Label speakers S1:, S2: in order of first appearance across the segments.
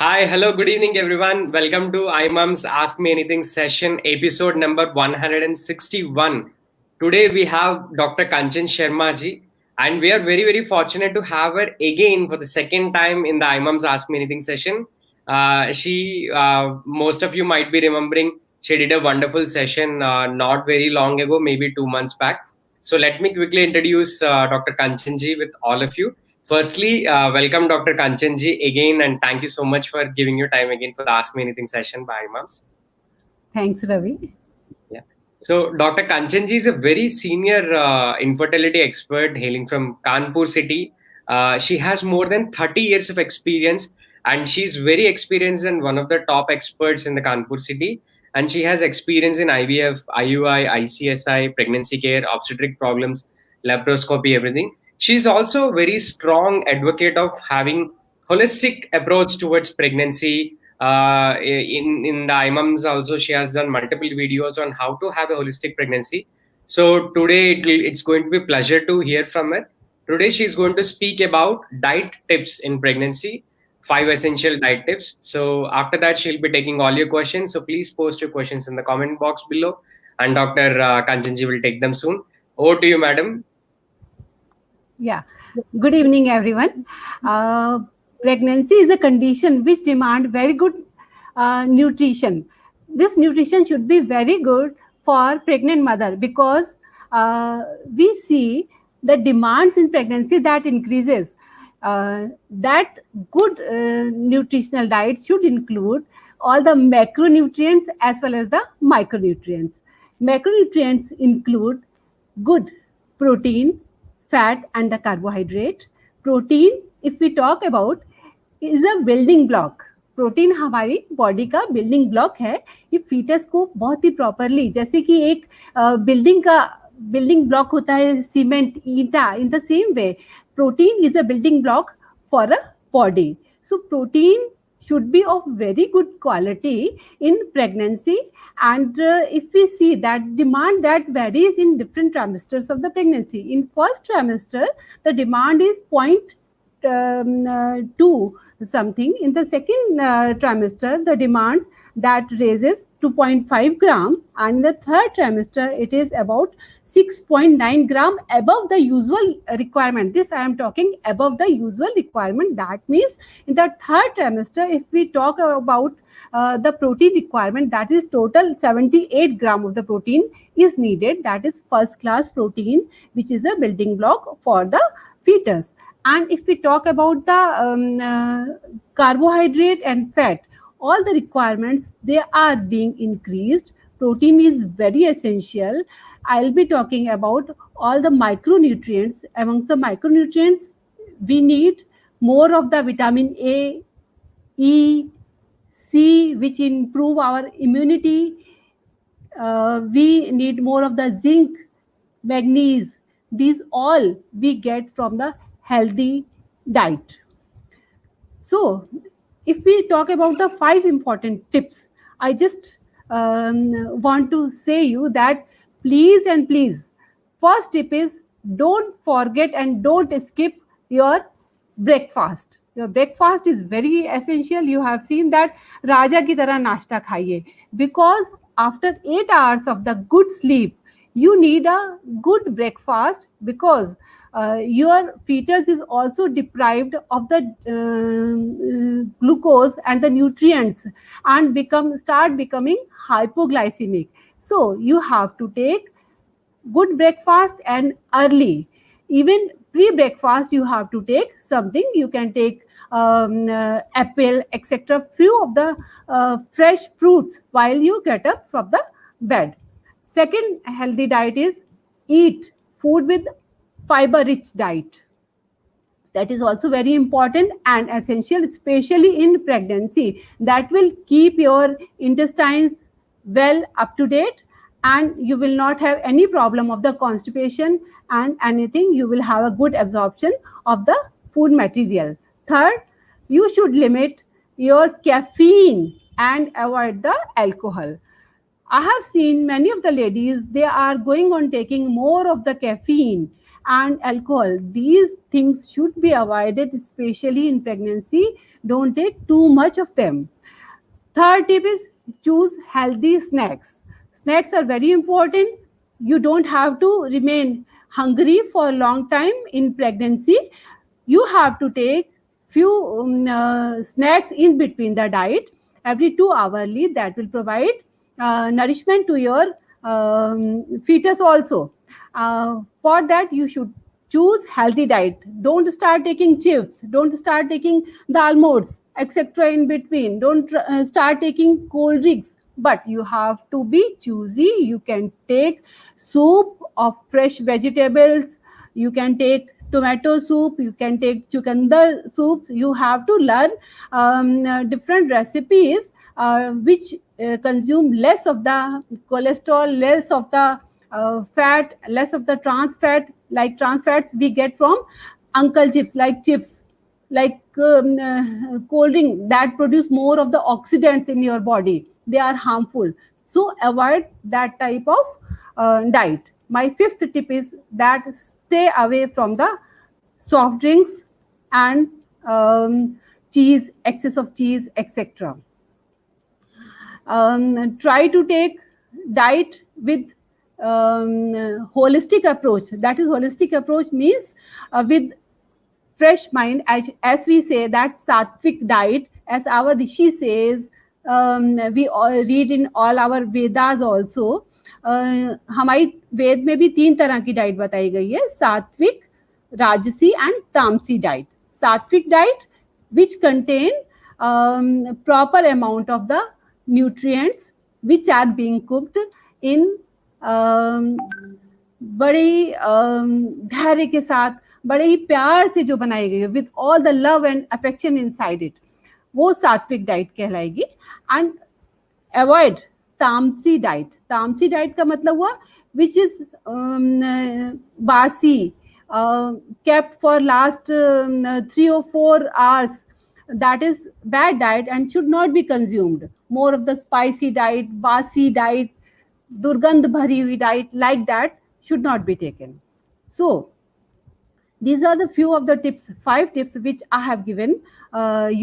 S1: Hi, hello, good evening, everyone. Welcome to iMum's Ask Me Anything session, episode number 161. Today we have Dr. Kanchan Sharma ji, and we are very, very fortunate to have her again for the second time in the iMum's Ask Me Anything session. Most of you might be remembering, she did a wonderful session not very long ago, maybe 2 months back. So let me quickly introduce Dr. Kanchan ji with all of you. Firstly, welcome Dr. Kanchanji again, and thank you so much for giving your time again for the Ask Me Anything session by Imams.
S2: Thanks, Ravi.
S1: Yeah. So, Dr. Kanchanji is a very senior infertility expert hailing from Kanpur city. She has more than 30 years of experience, and she's very experienced and one of the top experts in the Kanpur city. And she has experience in IVF, IUI, ICSI, pregnancy care, obstetric problems, laparoscopy, everything. She's also a very strong advocate of having holistic approach towards pregnancy. In the imams also, she has done multiple videos on how to have a holistic pregnancy. So today it's going to be a pleasure to hear from her. Today she's going to speak about diet tips in pregnancy, 5 essential diet tips. So after that, she'll be taking all your questions. So please post your questions in the comment box below, and Dr. Kanchanji will take them soon. Over to you, madam.
S2: Yeah. Good evening, everyone. Pregnancy is a condition which demand very good nutrition. This nutrition should be very good for pregnant mother because we see the demands in pregnancy that increases. That good nutritional diet should include all the macronutrients as well as the micronutrients. Macronutrients include good protein, fat and the carbohydrate. Protein, if we talk about, is a building block. Protein हमारी body का building block है. ये foetus को बहुत ही properly, जैसे कि एक building block होता है सीमेंट, ईंटा, in the same way protein is a building block for a body. So protein should be of very good quality in pregnancy, and if we see that demand that varies in different trimesters of the pregnancy. In first trimester the demand is 0.2 something. In the second trimester the demand that raises 2.5 gram, and in the third trimester it is about 6.9 gram above the usual requirement. This I am talking above the usual requirement. That means in the third trimester, if we talk about the protein requirement, that is total 78 gram of the protein is needed. That is first class protein, which is a building block for the fetus. And if we talk about the carbohydrate and fat, all the requirements, they are being increased. Protein is very essential. I'll be talking about all the micronutrients. Amongst the micronutrients, we need more of the vitamin A, E, C, which improve our immunity. We need more of the zinc, magnesium. These all we get from the healthy diet. So, if we talk about the 5 important tips, I just want to say you that please and please, first tip is don't forget and don't skip your breakfast. Your breakfast is very essential. You have seen that Raja ki tarah nashta khaiye, because after 8 hours of the good sleep, you need a good breakfast, because your fetus is also deprived of the glucose and the nutrients and start becoming hypoglycemic. So you have to take good breakfast and early. Even pre-breakfast you have to take something. You can take apple, etc., few of the fresh fruits while you get up from the bed. Second healthy diet is eat food with fiber rich diet. That is also very important and essential, especially in pregnancy. That will keep your intestines well up to date, and you will not have any problem of the constipation and anything. You will have a good absorption of the food material. Third, you should limit your caffeine and avoid the alcohol. I have seen many of the ladies, they are going on taking more of the caffeine, and alcohol. These things should be avoided, especially in pregnancy. Don't take too much of them. Third tip is choose healthy snacks. Snacks are very important. You don't have to remain hungry for a long time in pregnancy. You have to take few snacks in between the diet every 2 hourly. That will provide nourishment to your fetus also. For that, you should choose healthy diet. Don't start taking chips, don't start taking dal modes, etc. in between. Don't start taking cold drinks, but you have to be choosy. You can take soup of fresh vegetables, you can take tomato soup, you can take chukandar soups. You have to learn different recipes which consume less of the cholesterol, less of the fat, less of the trans fat. Like trans fats we get from uncle chips, like cold drink that produce more of the oxidants in your body. They are harmful. So avoid that type of diet. My fifth tip is that stay away from the soft drinks and cheese, excess of cheese, etc. Try to take diet with holistic approach. That is, holistic approach means with fresh mind, as we say that sattvic diet, as our rishi says. We all read in all our vedas also. हमारी वेद में भी 3 तरह की diet बताई गई है, सात्विक, राजसी एंड तामसी डाइट. सात्विक diet which contain proper amount of the nutrients which are being cooked in बड़े ही धैर्य के साथ, बड़े ही प्यार से जो बनाई गई है, with all the love and affection inside it, वो सात्विक डाइट कहलाएगी. एंड अवॉइड तामसी डाइट. तामसी डाइट का मतलब हुआ विच इज बासी, kept for last 3 or 4 hours. That is bad diet and should not be consumed. More of the spicy diet, basi diet, durgandh bhari hui diet, like that should not be taken. So these are the few of the tips, 5 tips which I have given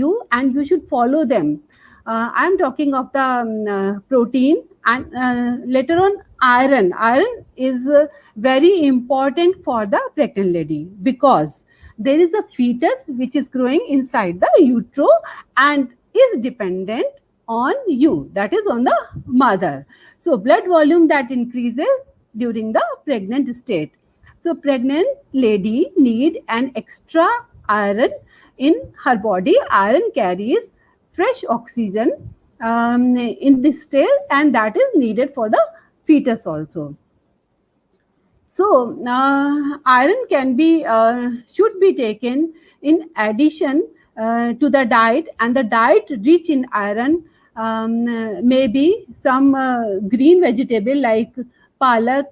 S2: you, and you should follow them. I am talking of the protein, and later on iron. Iron is very important for the pregnant lady, because there is a fetus which is growing inside the utero and is dependent on you, that is on the mother. So blood volume that increases during the pregnant state. So pregnant lady need an extra iron in her body. Iron carries fresh oxygen in this state, and that is needed for the fetus also. So iron can be should be taken in addition to the diet, and the diet rich in iron maybe some green vegetable like palak,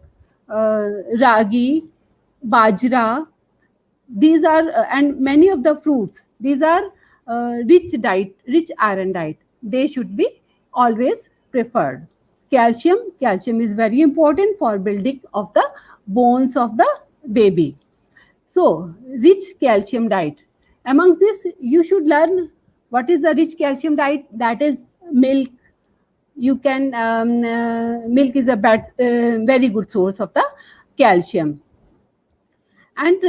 S2: ragi, bajra. These are and many of the fruits. These are rich iron diet. They should be always preferred. Calcium is very important for building of the bones of the baby. So rich calcium diet. Amongst this, you should learn what is the rich calcium diet. That is milk. You can milk is a very good source of the calcium. And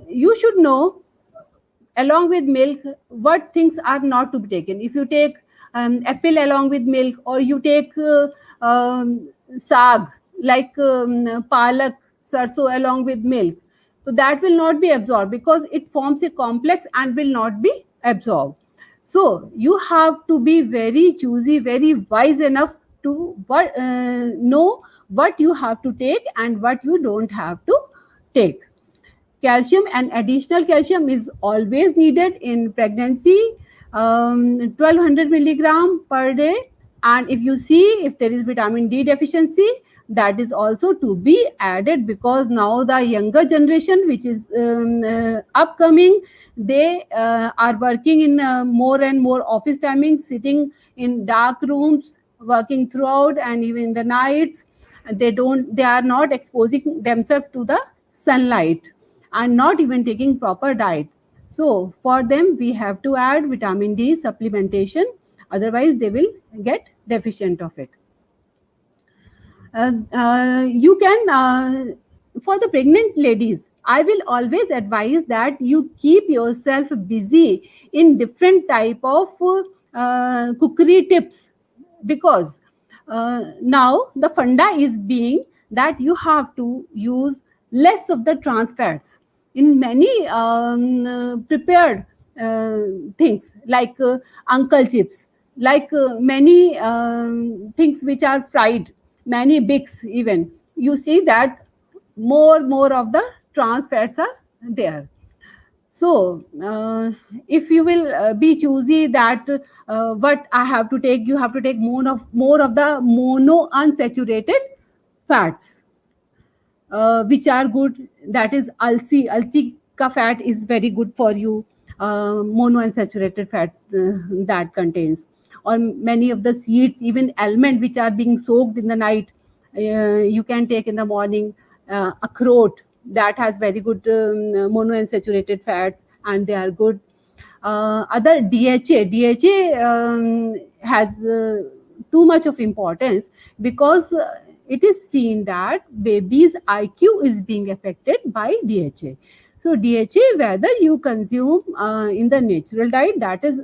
S2: you should know, along with milk, what things are not to be taken. If you take apple along with milk, or you take saag like palak, sarso along with milk, so that will not be absorbed, because it forms a complex and will not be absorbed. So you have to be very choosy, very wise enough to know what you have to take and what you don't have to take. Calcium and additional calcium is always needed in pregnancy, 1200 milligram per day. And if you see if there is vitamin D deficiency, that is also to be added, because now the younger generation which is upcoming, they are working in more and more office timings, sitting in dark rooms, working throughout and even in the nights. They are not exposing themselves to the sunlight and not even taking proper diet. So for them, we have to add vitamin D supplementation. Otherwise, they will get deficient of it. You can For the pregnant ladies, I will always advise that you keep yourself busy in different type of cookery tips, because now the funda is being that you have to use less of the trans fats in many prepared things, like uncle chips, like many things which are fried, many bigs even, you see that more of the trans fats are there. So if you will be choosy that what I have to take, you have to take more of the mono unsaturated fats, which are good. That is alsi ka fat is very good for you. Monounsaturated fat that contains, or many of the seeds, even almond which are being soaked in the night, you can take in the morning. Akhrot, that has very good monounsaturated fats, and they are good. Other DHA has too much of importance, because it is seen that baby's IQ is being affected by DHA. So DHA, whether you consume in the natural diet, that is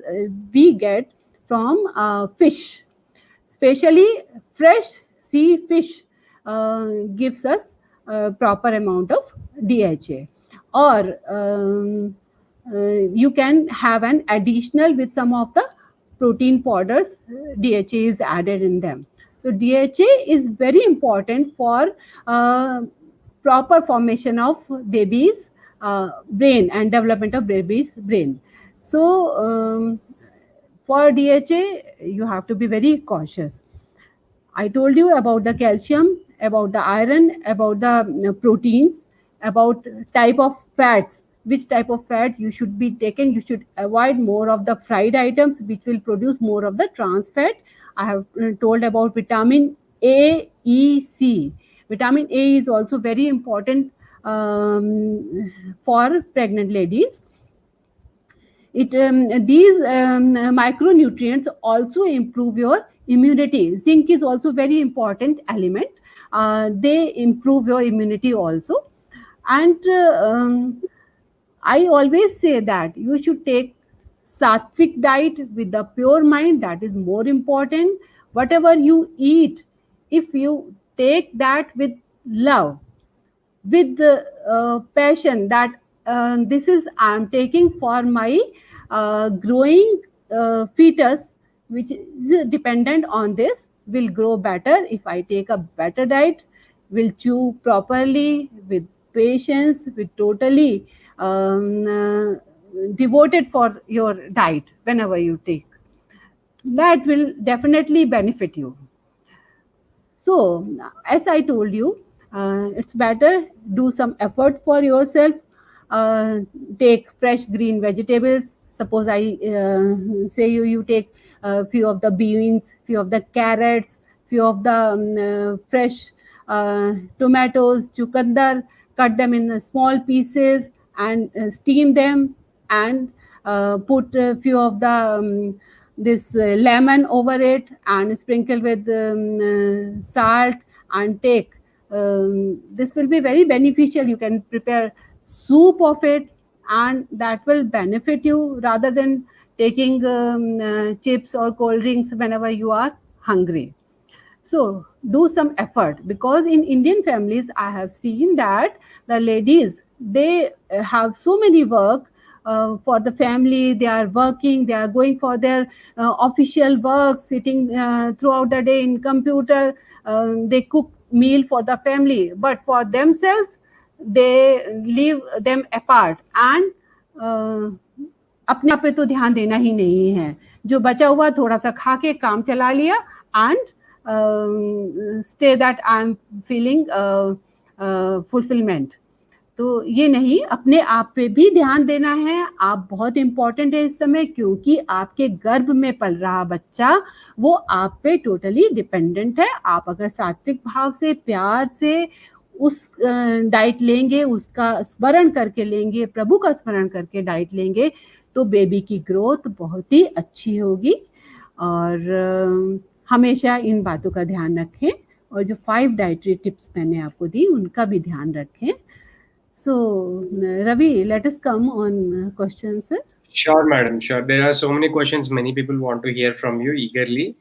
S2: we get from fish, especially fresh sea fish, gives us proper amount of DHA. Or you can have an additional with some of the protein powders, DHA is added in them. So DHA is very important for proper formation of baby's brain and development of baby's brain. So for DHA, you have to be very cautious. I told you about the calcium, about the iron, about the proteins, about type of fats. Which type of fat you should be taken? You should avoid more of the fried items, which will produce more of the trans fat. I have told about vitamin A, E, C. Vitamin A is also very important for pregnant ladies. These micronutrients also improve your immunity. Zinc is also very important element. They improve your immunity also. And I always say that you should take sattvic diet with the pure mind. That is more important. Whatever you eat, if you take that with love, with the passion, that this is I'm taking for my growing fetus, which is dependent on this, will grow better if I take a better diet, will chew properly with patience, with totally devoted for your diet. Whenever you take that, will definitely benefit you. So, as I told you, it's better do some effort for yourself. Uh, Take fresh green vegetables. Suppose I say you take a few of the beans, few of the carrots, few of the fresh tomatoes, chukandar. Cut them in small pieces and steam them, and put a few of the this lemon over it, and sprinkle with salt, and take. This will be very beneficial. You can prepare soup of it, and that will benefit you, rather than taking chips or cold drinks whenever you are hungry. So do some effort, because in Indian families I have seen that the ladies, they have so many work for the family. They are working, they are going for their official work, sitting throughout the day in computer. They cook meal for the family, but for themselves they leave them apart, and अपने आप पे तो ध्यान देना ही नहीं है. जो बचा हुआ थोड़ा सा खा के काम चला लिया, and stay that I am feeling fulfillment. तो ये नहीं, अपने आप पे भी ध्यान देना है. आप बहुत इम्पोर्टेंट है इस समय, क्योंकि आपके गर्भ में पल रहा बच्चा वो आप पे टोटली डिपेंडेंट है. आप अगर सात्विक भाव से, प्यार से उस डाइट लेंगे, उसका स्मरण करके लेंगे, प्रभु का स्मरण करके डाइट लेंगे, तो बेबी की ग्रोथ बहुत ही अच्छी होगी। और हमेशा इन बातों का ध्यान रखें, और जो 5 डाइटरी टिप्स मैंने आपको दी उनका भी ध्यान रखें। So Ravi, let us come on questions.
S1: Sure, madam. Sure. There are so many questions many people want to hear from you eagerly.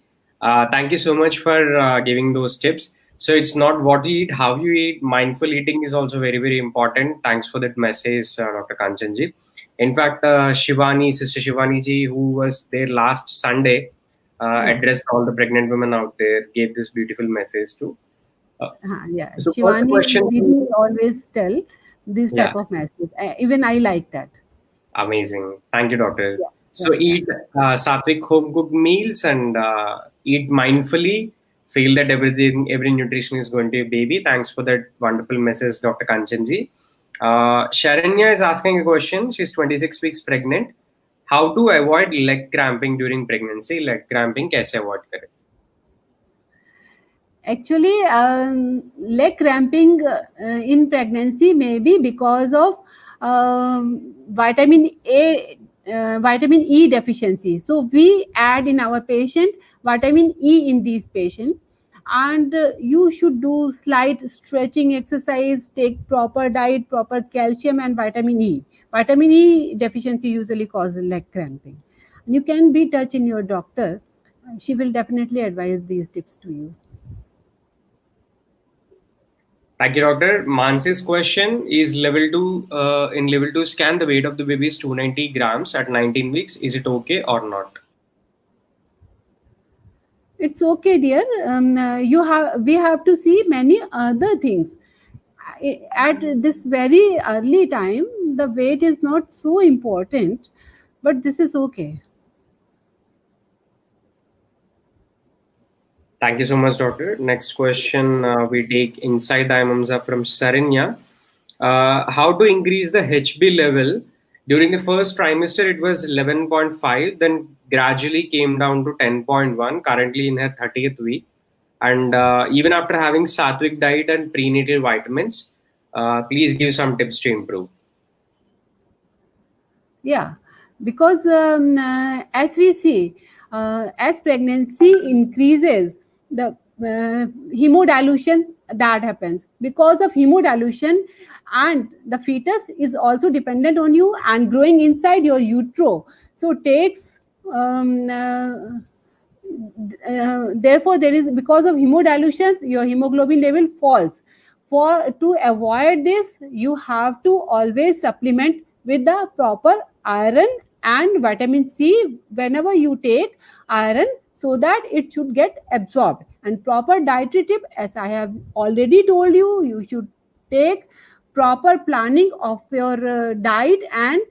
S1: Thank you so much for giving those tips. So it's not what you eat, how you eat. Mindful eating is also very, very important. Thanks for that message, Dr. Kanchanji. In fact, Shivani, Sister Shivani ji, who was there last Sunday,
S2: Yeah.
S1: addressed all the pregnant women out there, gave this beautiful message too. Uh,
S2: Yeah,
S1: so first
S2: Shivani
S1: question,
S2: didn't always tell this
S1: yeah.
S2: type of message. Even I like that.
S1: Amazing. Thank you, doctor.
S2: Yeah,
S1: So
S2: yeah, yeah.
S1: eat sattvic home cooked meals and eat mindfully. Feel that every nutrition is going to your baby. Thanks for that wonderful message, Dr. Kanchanji. Sharanya is asking a question. She's 26 weeks pregnant. How to avoid leg cramping during pregnancy? Leg cramping kaise avoid kare?
S2: Actually, leg cramping in pregnancy may be because of vitamin A, vitamin E deficiency. So we add in our patient vitamin E in these patients, and you should do slight stretching exercise, take proper diet, proper calcium and vitamin E. Vitamin E deficiency usually causes leg cramping. You can be touch in your doctor. She will definitely advise these tips to you.
S1: Thank you, doctor. Mansi's question is level 2. In level 2 scan, the weight of the baby is 290 grams at 19 weeks. Is it okay or not?
S2: It's okay, dear. We have to see many other things. At this very early time, the weight is not so important, but this is okay.
S1: Thank you so much, doctor. Next question we take inside the IMAMSA from Sarinya. How to increase the HB level? During the first trimester, it was 11.5, then gradually came down to 10.1, currently in her 30th week. And even after having sattvic diet and prenatal vitamins, please give some tips to improve.
S2: Yeah, because as we see, as pregnancy increases, the hemodilution that happens. Because of hemodilution, and the fetus is also dependent on you and growing inside your utero, so takes therefore there is, because of hemodilution, your hemoglobin level falls. For to avoid this, you have to always supplement with the proper iron and vitamin C whenever you take iron, so that it should get absorbed. And proper dietary tip, as I have already told you, you should take proper planning of your diet, and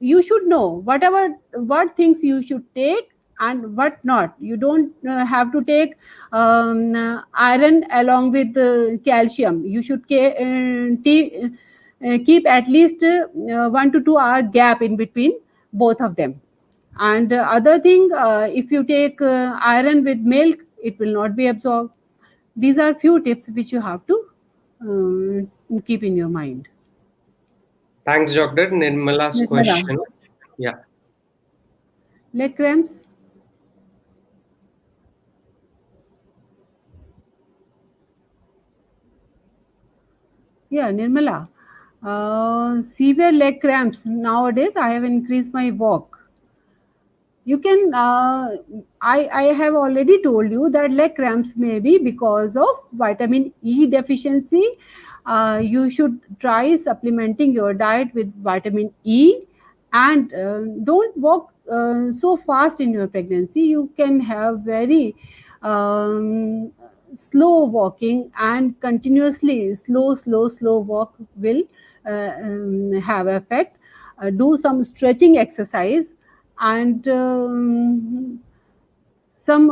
S2: you should know what things you should take and what not. You don't have to take iron along with calcium. You should keep at least 1 to 2 hour gap in between both of them. And other thing, if you take iron with milk, it will not be absorbed. These are few tips which you have to keep in your mind.
S1: Thanks, doctor. Nirmala's
S2: Nirmala,
S1: question. Yeah.
S2: leg cramps. Yeah, Nirmala. Severe leg cramps. Nowadays, I have increased my walk. You can, I have already told you that leg cramps may be because of vitamin E deficiency. You should try supplementing your diet with vitamin E, and don't walk so fast in your pregnancy. You can have very um, slow walking, and continuously slow walk will have effect. Do some stretching exercise, and some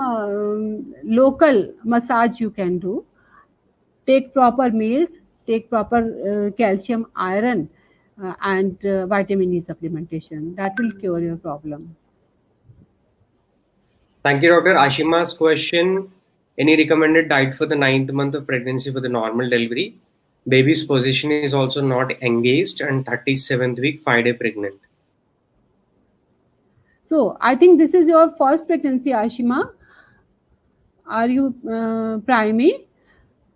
S2: local massage you can do. Take proper meals, take proper calcium, iron, and vitamin E supplementation. That will cure your problem.
S1: Thank you, doctor. Ashima's question. Any recommended diet for the 9th month of pregnancy for the normal delivery? Baby's position is also not engaged and 37th week, 5-day pregnant.
S2: So I think this is your first pregnancy, Ashima. Are you primary?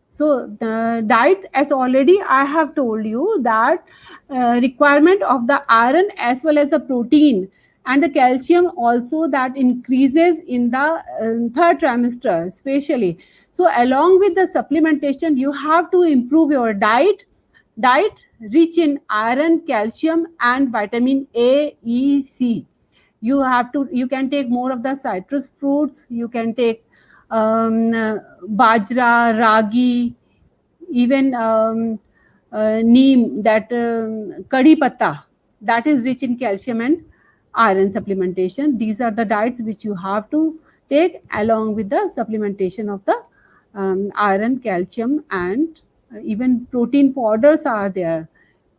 S2: So the diet, as already I have told you, that requirement of the iron as well as the protein and the calcium also that increases in the third trimester especially. So along with the supplementation, you have to improve your diet rich in iron, calcium and vitamin A, E, C. You can take more of the citrus fruits, you can take bajra, ragi, even neem, that kadi patta, that is rich in calcium and iron supplementation. These are the diets which you have to take along with the supplementation of the iron, calcium and even protein powders are there.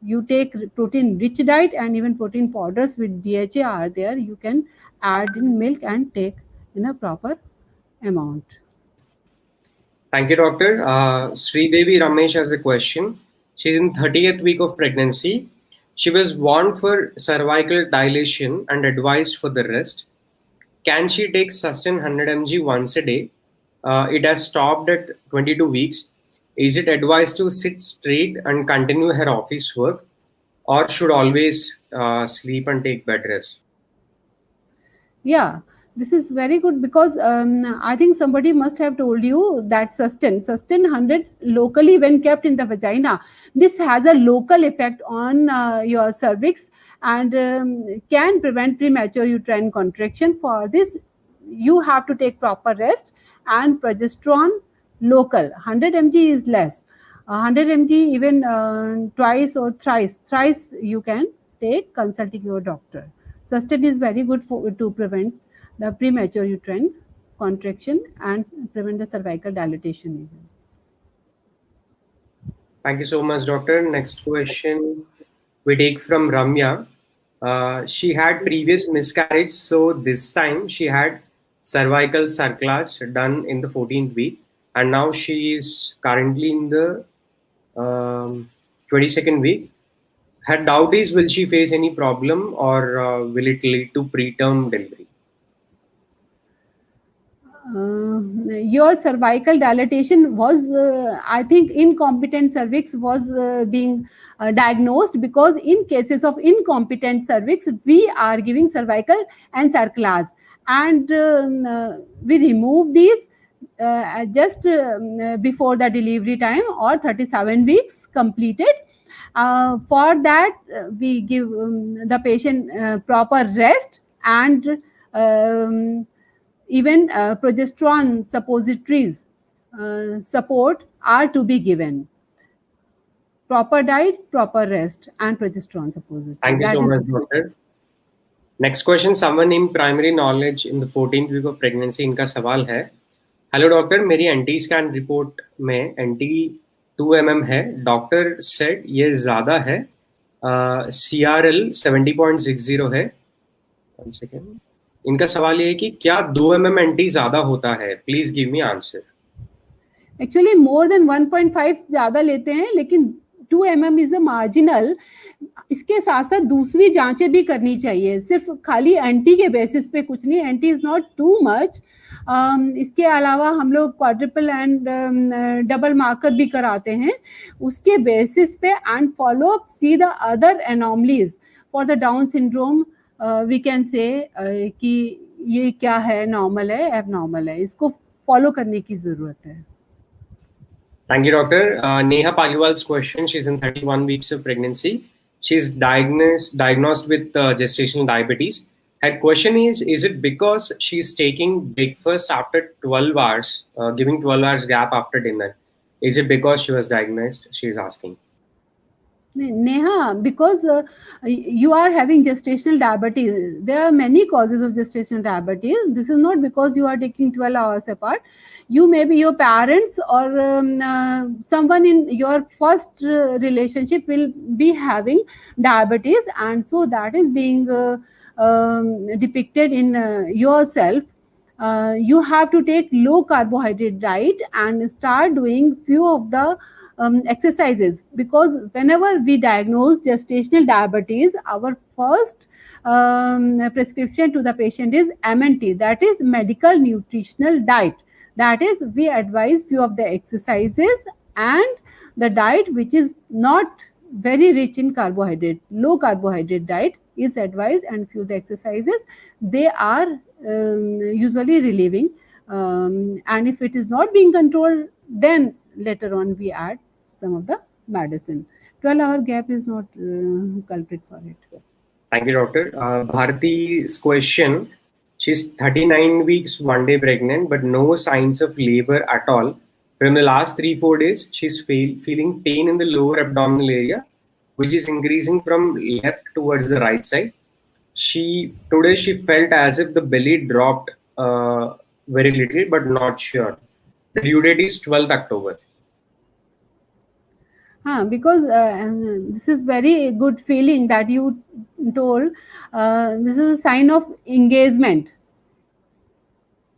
S2: You take protein rich diet and even protein powders with DHA are there. You can add in milk and take in a proper amount.
S1: Thank you, doctor. Sridevi Ramesh has a question. She's in 30th week of pregnancy. She was warned for cervical dilation and advised for the rest. Can she take Sustain 100 mg once a day? It has stopped at 22 weeks. Is it advised to sit straight and continue her office work, or should always sleep and take bed rest?
S2: Yeah, this is very good because I think somebody must have told you that sustain 100 locally when kept in the vagina. This has a local effect on your cervix and can prevent premature uterine contraction. For this, you have to take proper rest and progesterone local. 100 mg is less. 100 mg even twice or thrice you can take consulting your doctor. Sustain is very good to prevent the premature uterine contraction and prevent the cervical dilatation even.
S1: Thank you so much, doctor. Next question we take from Ramya. She had previous miscarriage, so this time she had cervical cerclage done in the 14th week, and now she is currently in the 22nd week. Her doubt is, will she face any problem, or will it lead to preterm delivery?
S2: Your cervical dilatation was, I think, incompetent cervix was being diagnosed, because in cases of incompetent cervix, we are giving cervical encerclage, and we remove these just before the delivery time or 37 weeks completed. For that, we give the patient proper rest and even progesterone suppositories support are to be given. Proper diet, proper rest, and progesterone suppository.
S1: Thank you
S2: That
S1: so
S2: is
S1: much, doctor. Next question, someone in primary knowledge in the 14th week of pregnancy, इनका सवाल है, hello doctor, मेरी anti scan report में anti 2 mm है, doctor said ये ज़्यादा है, CRL 70.60 है. 1 सेकेंड. इनका सवाल ये है कि क्या 2 mm एंटी ज़्यादा होता है? Please give me answer.
S2: Actually more than 1.5 ज़्यादा लेते हैं, लेकिन 2 mm इज अ मार्जिनल. इसके साथ साथ दूसरी जांचें भी करनी चाहिए, सिर्फ खाली एंटी के बेसिस पे कुछ नहीं. Anti is not too much. इसके अलावा हम लोग क्वाड्रिपल एंड डबल मार्कर भी कराते हैं उसके बेसिस पे, and follow up see the other anomalies for the Down syndrome. We can say कि ये क्या है, नॉर्मल है, एबनॉर्मल है, इसको फॉलो करने की जरूरत है.
S1: Thank you, doctor. Neha Paliwal's question. She's in 31 weeks of pregnancy. She's diagnosed with gestational diabetes. Her question is it because she's taking breakfast after 12 hours, giving 12 hours gap after dinner? Is it because she was diagnosed? She's asking.
S2: Neha, because you are having gestational diabetes, there are many causes of gestational diabetes. This is not because you are taking 12 hours apart. You may be your parents or someone in your first relationship will be having diabetes, and so that is being depicted in yourself. you have to take low carbohydrate diet and start doing few of the exercises, because whenever we diagnose gestational diabetes, our first prescription to the patient is MNT, that is medical nutritional diet. That is, we advise few of the exercises and the diet which is not very rich in carbohydrate, low carbohydrate diet is advised, and few of the exercises they are usually relieving, and if it is not being controlled, then later on we add some of the medicine. 12-hour gap is not culprit for it.
S1: Thank you, doctor. Bharati's question: she's 39 weeks, 1 day pregnant, but no signs of labor at all. From the last 3-4 days, she's feeling pain in the lower abdominal area, which is increasing from left towards the right side. Today she felt as if the belly dropped very little, but not sure. The due date is 12th October.
S2: Because this is very good feeling that you told. This is a sign of engagement.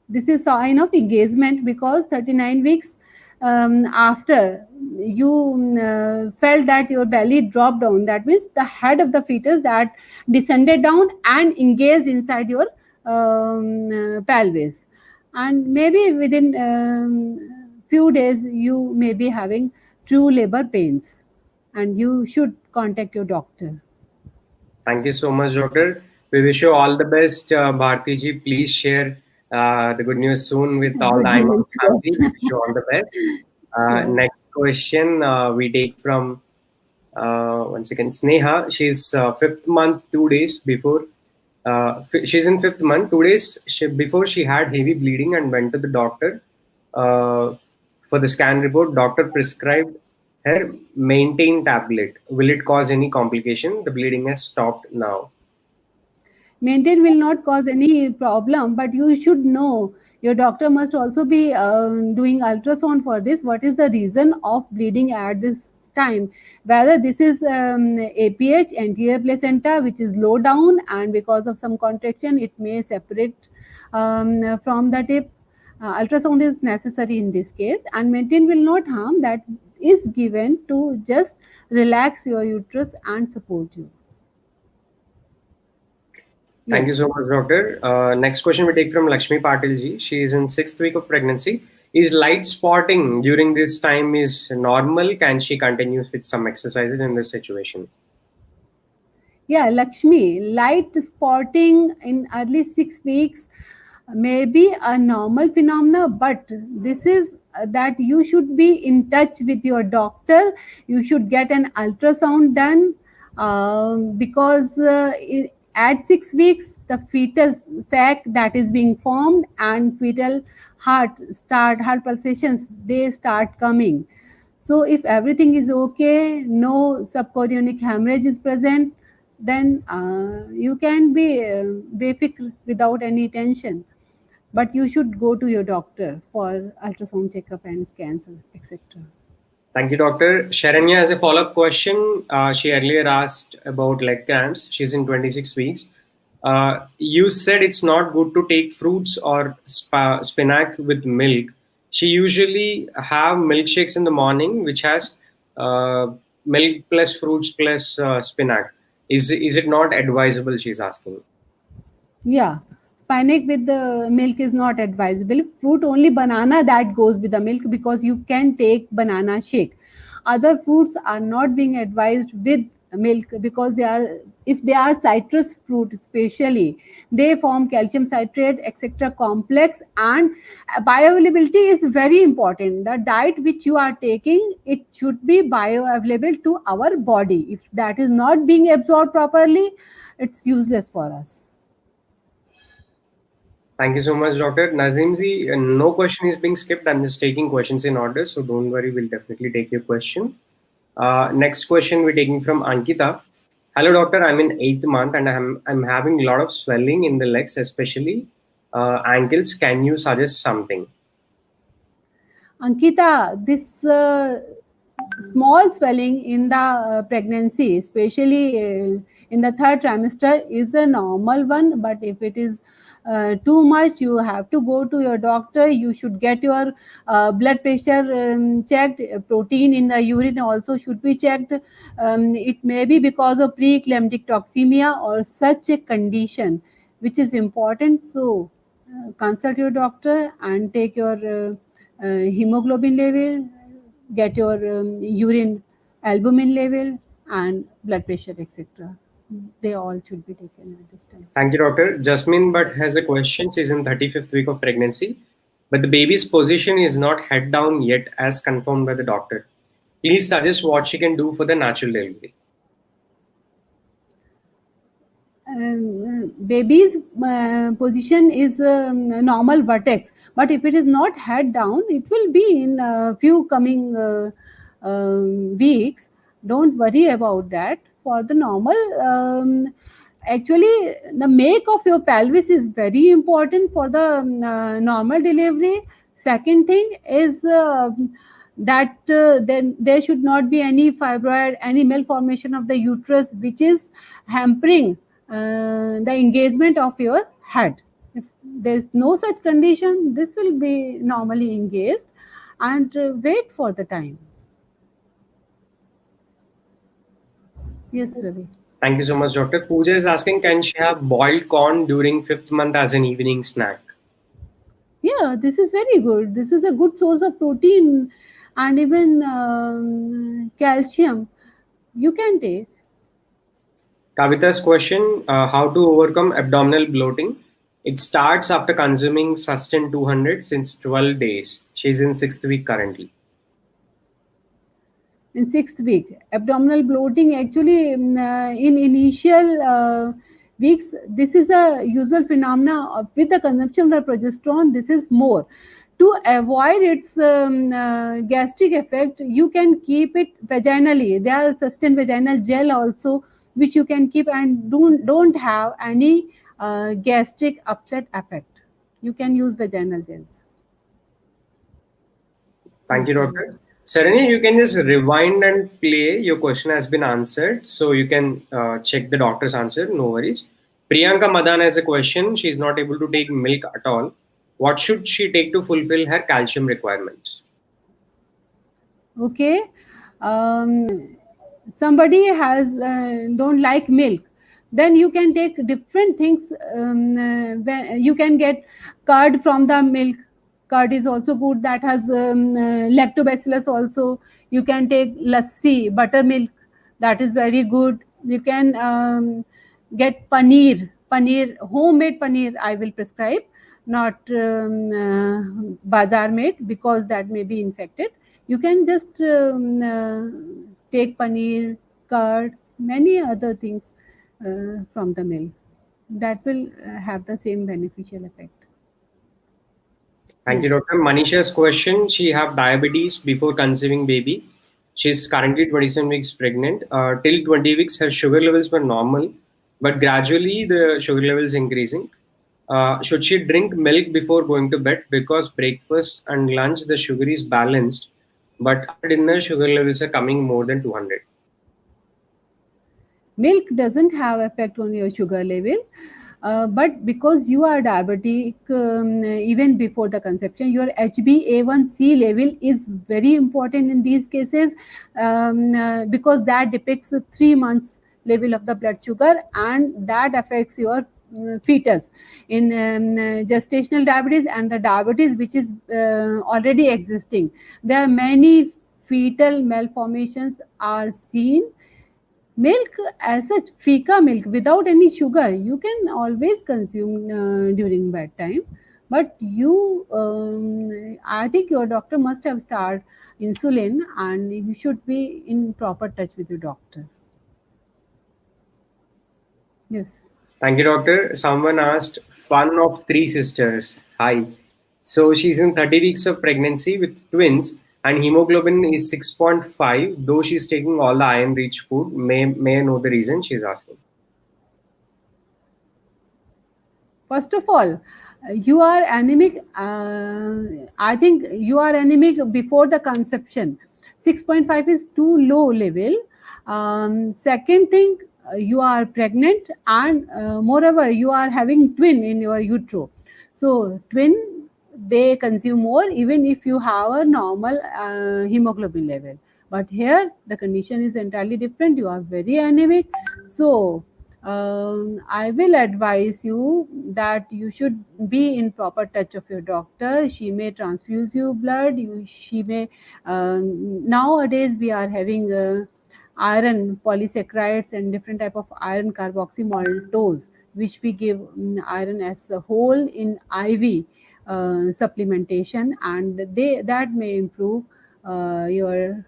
S2: This is sign of engagement because 39 weeks after you felt that your belly dropped down, that means the head of the fetus that descended down and engaged inside your pelvis, and maybe within few days you may be having true labor pains, and you should contact your doctor.
S1: Thank you so much, doctor. We wish you all the best, Bharti ji. Please share the good news soon with all the IMAX family. We wish you all the best.
S2: Sure.
S1: Next question we take from once again Sneha. She's 5th month, 2 days before. She's in 5th month, 2 days before she had heavy bleeding and went to the doctor for the scan report. Doctor prescribed her maintain tablet. Will it cause any complication? The bleeding has stopped now.
S2: Maintain will not cause any problem, but you should know, your doctor must also be doing ultrasound for this. What is the reason of bleeding at this time? Whether this is APH, anterior placenta, which is low down, and because of some contraction it may separate from the tip. Ultrasound is necessary in this case, and maintain will not harm. That is given to just relax your uterus and support you.
S1: Thank you so much, doctor. Next question we take from Lakshmi Patil ji. She is in 6th week of pregnancy. Is light spotting during this time is normal? Can she continue with some exercises in this situation?
S2: Yeah, Lakshmi, light spotting in early 6 weeks may be a normal phenomena, but this is that you should be in touch with your doctor. You should get an ultrasound done because at 6 weeks the fetus sac that is being formed and fetal heart pulsations, they start coming. So if everything is okay, no subchorionic hemorrhage is present, then you can be befikr without any tension. But you should go to your doctor for ultrasound checkup and scans, etc.
S1: Thank you, doctor. Sharanya has a follow-up question. She earlier asked about leg cramps. She's in 26 weeks. You said it's not good to take fruits or spinach with milk. She usually have milkshakes in the morning, which has milk plus fruits plus spinach. Is it not advisable? She's asking.
S2: Yeah, spinach with the milk is not advisable. Fruit only, banana that goes with the milk, because you can take banana shake. Other fruits are not being advised with milk because they are, if they are citrus fruit especially, they form calcium citrate etc complex, and bioavailability is very important. The diet which you are taking, it should be bioavailable to our body. If that is not being absorbed properly, it's useless for us.
S1: Thank you so much, Dr. Nazimji. No question is being skipped. I'm just taking questions in order, so don't worry. We'll definitely take your question. Next question we're taking from Ankita. Hello, doctor. I'm in 8th month and I'm having a lot of swelling in the legs, especially ankles. Can you suggest something?
S2: Ankita, this small swelling in the pregnancy, especially in the third trimester, is a normal one. But if it is too much, you have to go to your doctor. You should get your blood pressure checked. Protein in the urine also should be checked. It may be because of preeclamptic toxemia or such a condition, which is important. So consult your doctor and take your hemoglobin level, get your urine albumin level and blood pressure, etc. They all should be taken at this time.
S1: Thank you, doctor. Jasmine Bhatt has a question. She's in 35th week of pregnancy, but the baby's position is not head down yet as confirmed by the doctor. Please suggest what she can do for the natural delivery.
S2: Baby's position is normal vertex, but if it is not head down, it will be in a few coming weeks. Don't worry about that. For the normal, actually, the make of your pelvis is very important for the normal delivery. Second thing is that then there should not be any fibroid, any malformation of the uterus, which is hampering the engagement of your head. If there is no such condition, this will be normally engaged, and wait for the time. Yes, Ravi.
S1: Thank you so much, doctor. Pooja is asking, can she have boiled corn during 5th month as an evening snack?
S2: Yeah, this is very good. This is a good source of protein and even calcium. You can take.
S1: Kavita's question, how to overcome abdominal bloating? It starts after consuming Sustain 200 since 12 days. She's in 6th week currently.
S2: In 6th week, abdominal bloating actually in initial weeks, this is a usual phenomena with the consumption of progesterone. This is more. To avoid its gastric effect, you can keep it vaginally. There are Sustain vaginal gel also, which you can keep and don't have any gastric upset effect. You can use vaginal gels.
S1: Thank you,
S2: Yes,
S1: doctor. Saranya, you can just rewind and play. Your question has been answered, so you can check the doctor's answer. No worries. Priyanka Madan has a question. She's not able to take milk at all. What should she take to fulfill her calcium requirements?
S2: okay. Somebody has don't like milk, then you can take different things. You can get curd from the milk. Curd is also good, that has lactobacillus also. You can take lassi, buttermilk, that is very good. You can get paneer, homemade paneer I will prescribe, not bazaar made, because that may be infected. You can just take paneer, curd, many other things from the milk. That will have the same beneficial effect.
S1: Thank you,
S2: Yes.
S1: doctor. Manisha's question, she have diabetes before conceiving baby. She's currently 27 weeks pregnant. Till 20 weeks, her sugar levels were normal, but gradually the sugar levels increasing. Should she drink milk before going to bed? Because breakfast and lunch, the sugar is balanced, but after dinner, sugar levels are coming more than 200.
S2: Milk doesn't have effect on your sugar level, but because you are diabetic, even before the conception, your HbA1c level is very important in these cases, because that depicts 3 months level of the blood sugar, and that affects your fetus in gestational diabetes and the diabetes which is already existing. There are many fetal malformations are seen. Milk as such, fika milk without any sugar, you can always consume during bedtime. But I think your doctor must have started insulin, and you should be in proper touch with your doctor. Yes.
S1: Thank you, doctor. Someone asked, fun of three sisters. Hi. So she's in 30 weeks of pregnancy with twins, and hemoglobin is 6.5, though she's taking all the iron rich food. May I know the reason she's asking?
S2: First of all, you are anemic. I think you are anemic before the conception. 6.5 is too low level. Second thing, you are pregnant, and moreover you are having twin in your utero. So twin, they consume more even if you have a normal hemoglobin level. But here the condition is entirely different. You are very anemic. So I will advise you that you should be in proper touch of your doctor. She may transfuse you blood. She may. Nowadays we are having iron polysaccharides and different type of iron carboxymaltose, which we give iron as a whole in IV supplementation, and they that may improve your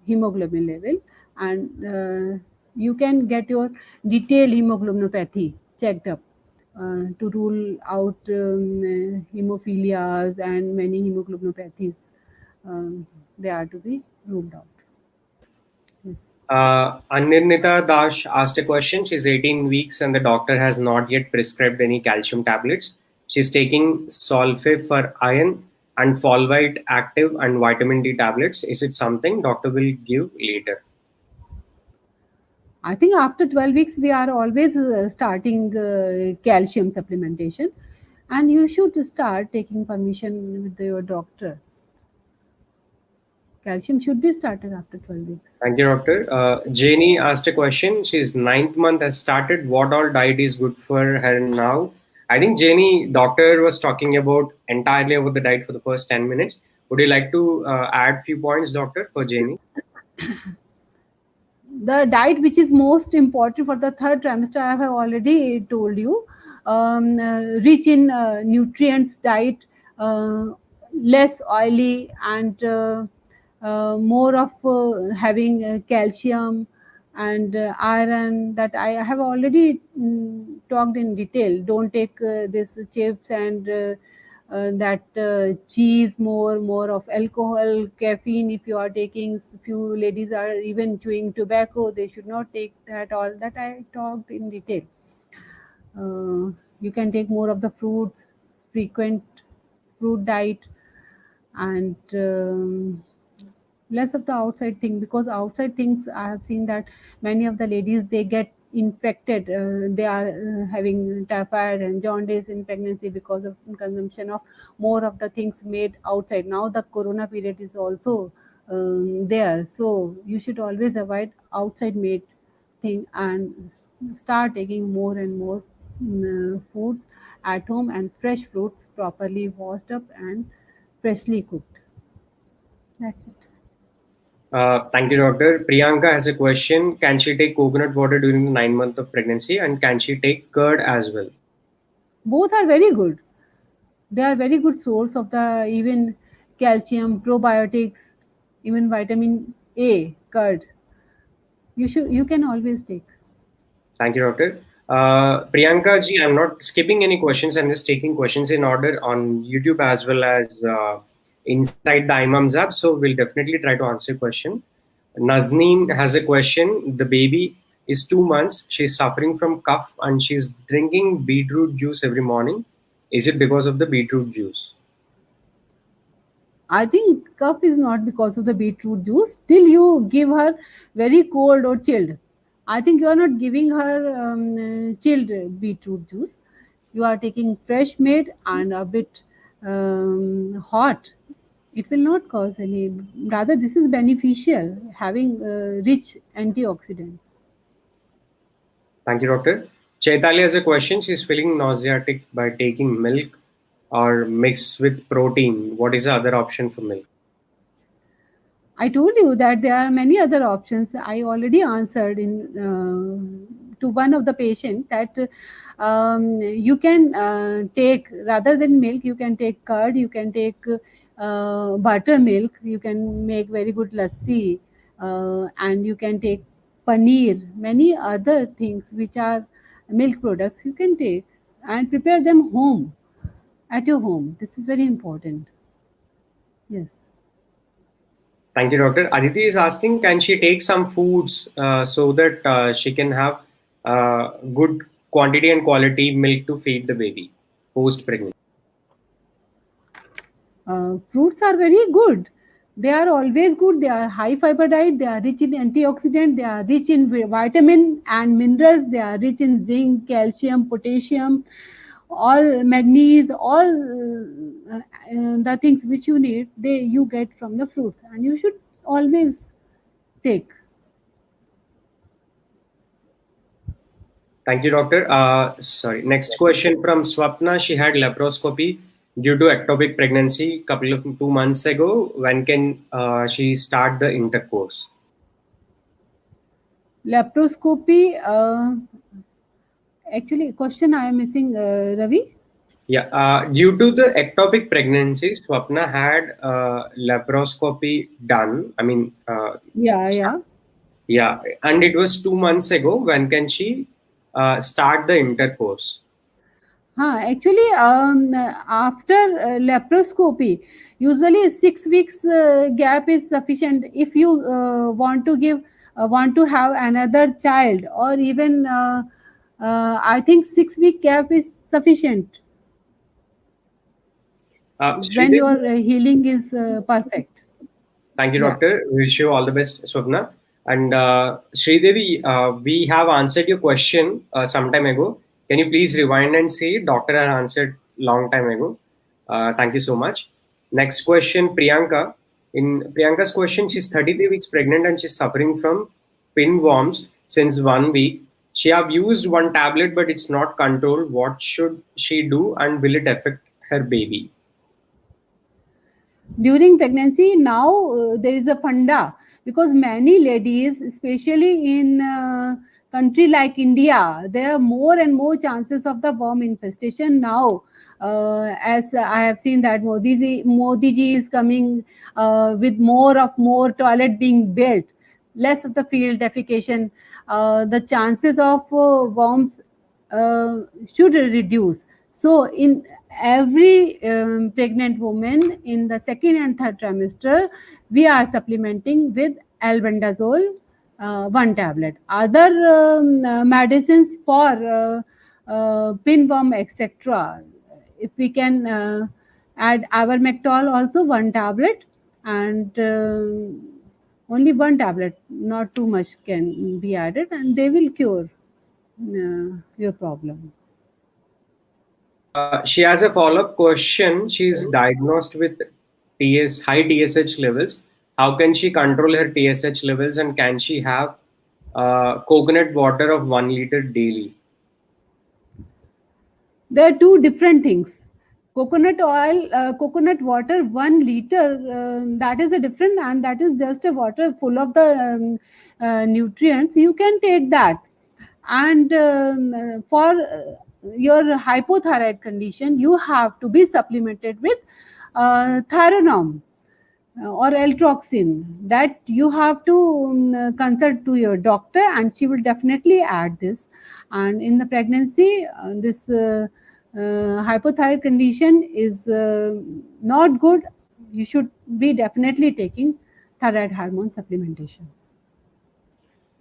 S2: hemoglobin level, and you can get your detailed hemoglobinopathy checked up to rule out hemophilias and many hemoglobinopathies. They are to be ruled out. Yes.
S1: Anirnita Dash asked a question. She's 18 weeks and the doctor has not yet prescribed any calcium tablets. She's taking Solfe for iron and Folvite active and vitamin D tablets. Is it something doctor will give later?
S2: I think after 12 weeks, we are always starting calcium supplementation, and you should start taking permission with your doctor. Calcium should be started after 12 weeks.
S1: Thank you, doctor. Janie asked a question. She's 9th month has started. What all diet is good for her now? I think Janie, doctor was talking about entirely about the diet for the first 10 minutes. Would you like to add few points, doctor, for Janie?
S2: The diet which is most important for the third trimester, I have already told you. Rich in nutrients diet, less oily, and more of having calcium and iron, that I have already talked in detail. Don't take this chips and that cheese, more of alcohol, caffeine. If you are taking, few ladies are even chewing tobacco, they should not take that. All that I talked in detail. You can take more of the fruits, frequent fruit diet, and less of the outside thing, because outside things I have seen that many of the ladies, they get infected. They are having typhoid and jaundice in pregnancy because of consumption of more of the things made outside. Now the corona period is also there, so you should always avoid outside made thing and start taking more and more foods at home, and fresh fruits properly washed up and freshly cooked. That's it.
S1: Thank you, doctor. Priyanka has a question. Can she take coconut water during the 9 months of pregnancy, and can she take curd as well?
S2: Both are very good. They are very good source of the even calcium, probiotics, even vitamin A, curd. You can always take.
S1: Thank you, doctor. Priyanka ji, I'm not skipping any questions. I'm just taking questions in order on YouTube as well as inside the Imams app. So we'll definitely try to answer your question. Nazneen has a question. The baby is 2 months. She's suffering from cough and she's drinking beetroot juice every morning. Is it because of the beetroot juice?
S2: I think cough is not because of the beetroot juice. Till you give her very cold or chilled. I think you are not giving her chilled beetroot juice. You are taking fresh made and a bit hot. It will not cause any. Rather, this is beneficial, having rich antioxidants.
S1: Thank you, doctor. Chaitali has a question. She's feeling nauseatic by taking milk or mixed with protein. What is the other option for milk?
S2: I told you that there are many other options. I already answered in to one of the patient that you can take, rather than milk, you can take curd, you can take buttermilk, you can make very good lassi, and you can take paneer, many other things which are milk products you can take and prepare them home, at your home. This is very important. Yes.
S1: Thank you, doctor. Aditi is asking, can she take some foods so that she can have good quantity and quality milk to feed the baby post pregnancy?
S2: Fruits are very good. They are always good. They are high fiber diet. They are rich in antioxidant. They are rich in vitamin and minerals. They are rich in zinc, calcium, potassium, all magnesium, all the things which you need. They you get from the fruits, and you should always take.
S1: Thank you, doctor. Sorry. Next question from Swapna. She had laparoscopy due to ectopic pregnancy couple of 2 months ago. When can she start the intercourse?
S2: Laparoscopy. Actually, question I am missing, Ravi.
S1: Yeah. Due to the ectopic pregnancy, Swapna had laparoscopy done. I mean,
S2: Yeah, yeah.
S1: yeah, and it was 2 months ago. When can she start the intercourse?
S2: Actually, after laparoscopy, usually 6 weeks gap is sufficient if you want to have another child, or even I think 6 week gap is sufficient when
S1: Sridevi,
S2: your healing is perfect.
S1: thank you,
S2: Yeah.
S1: doctor. Wish you all the best, Swapna. And Sridevi, we have answered your question some time ago. Can you please rewind and say doctor had answered long time ago? Thank you so much. Next question, Priyanka. In Priyanka's question, she's 33 weeks pregnant and she's suffering from pinworms since 1 week. She have used one tablet, but it's not controlled. What should she do, and will it affect her baby?
S2: During pregnancy, now there is a funda, because many ladies, especially in country like India, there are more and more chances of the worm infestation now. As I have seen that Modi ji is coming with more toilet being built, less of the field defecation. The chances of worms should reduce. So in every pregnant woman in the second and third trimester, we are supplementing with albendazole, one tablet. Other medicines for pinworm, etc. If we can add ivermectin also, one tablet, and only one tablet, not too much can be added, and they will cure your problem.
S1: She has a follow-up question. She's diagnosed with high TSH levels. How can she control her TSH levels, and can she have coconut water of 1 liter daily?
S2: There are two different things. Coconut oil, coconut water, 1 liter, that is a different, and that is just a water full of the nutrients. You can take that. And for your hypothyroid condition, you have to be supplemented with Thyronorm or Eltroxin. That you have to consult to your doctor, and she will definitely add this. And in the pregnancy, this hypothyroid condition is not good. You should be definitely taking thyroid hormone supplementation.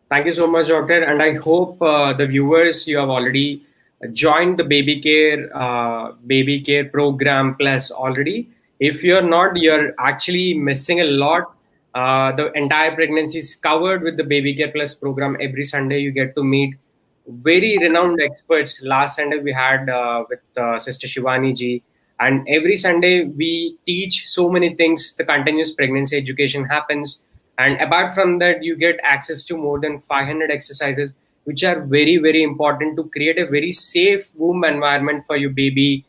S1: Thank you so much, doctor. And I hope the viewers, you have already joined the baby care program plus already. If you're not, you're actually missing a lot. The entire pregnancy is covered with the baby care plus program. Every Sunday you get to meet very renowned experts. Last Sunday we had with Sister Shivani ji, and every Sunday we teach so many things. The continuous pregnancy education happens, and apart from that, you get access to more than 500 exercises, which are very, very important to create a very safe womb environment for your baby,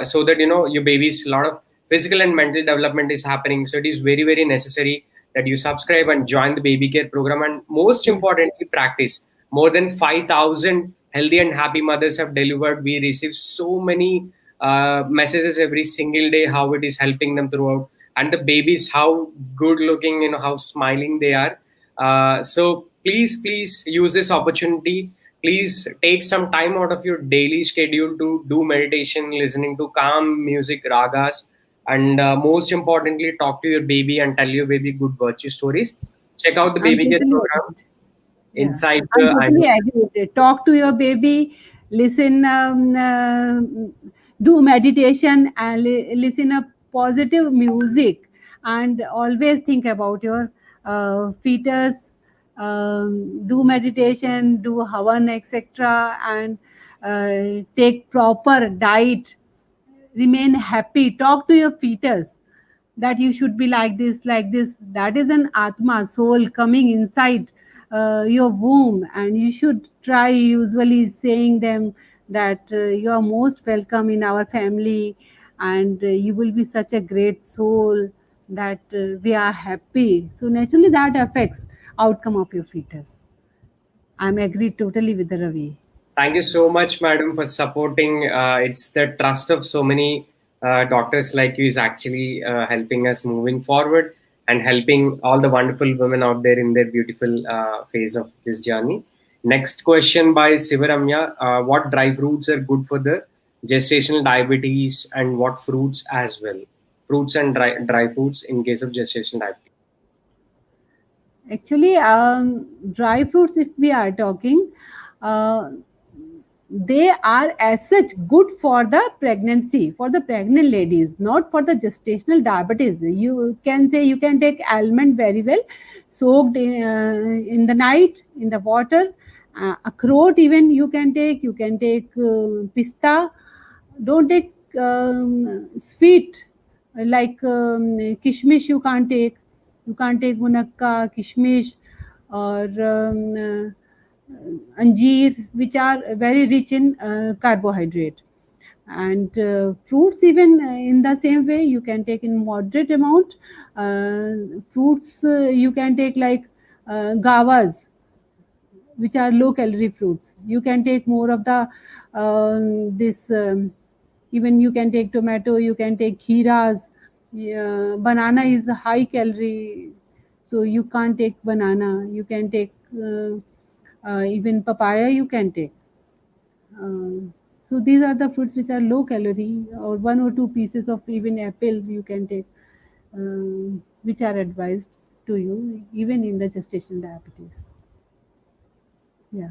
S1: so that your baby's a lot of physical and mental development is happening. So it is very, very necessary that you subscribe and join the baby care program, and most importantly, practice. More than 5,000 healthy and happy mothers have delivered. We receive so many messages every single day how it is helping them throughout, and the babies how good looking, how smiling they are. So please use this opportunity. Please take some time out of your daily schedule to do meditation, listening to calm music, ragas, and most importantly, talk to your baby and tell your baby good virtue stories. Check out the
S2: I'm
S1: baby care
S2: totally
S1: program
S2: agreed. Yeah,
S1: inside
S2: I'm
S1: the
S2: totally agree with it. Talk to your baby, listen, do meditation, and listen a positive music, and always think about your fetus. Do meditation, do havan, etc., and take proper diet. Remain happy. Talk to your fetus that you should be like this, like this. That is an atma, soul coming inside your womb, and you should try usually saying them that you are most welcome in our family, and you will be such a great soul, that we are happy. So naturally that affects outcome of your fetus. I'm agreed totally with the Ravi.
S1: Thank you so much, madam, for supporting. It's the trust of so many doctors like you is actually helping us moving forward and helping all the wonderful women out there in their beautiful phase of this journey. Next question by Sivaramya. What dry fruits are good for the gestational diabetes, and what fruits as well? Fruits and dry fruits in case of gestational diabetes.
S2: Actually, dry fruits, if we are talking, uh, they are as such good for the pregnancy, for the pregnant ladies, not for the gestational diabetes. You can say you can take almond very well, soaked in the night in the water. Akroat even you can take. You can take pista. Don't take sweet like kishmish. You can't take munakka, kishmish, or anjeer, which are very rich in carbohydrate. And fruits, even in the same way, you can take in moderate amount. Fruits you can take like gavas, which are low calorie fruits. You can take more of the this even you can take tomato, you can take kheeras. Yeah, banana is a high calorie, so you can't take banana. You can take even papaya, you can take. So these are the fruits which are low calorie, or one or two pieces of even apple you can take, which are advised to you even in the gestation diabetes. Yeah.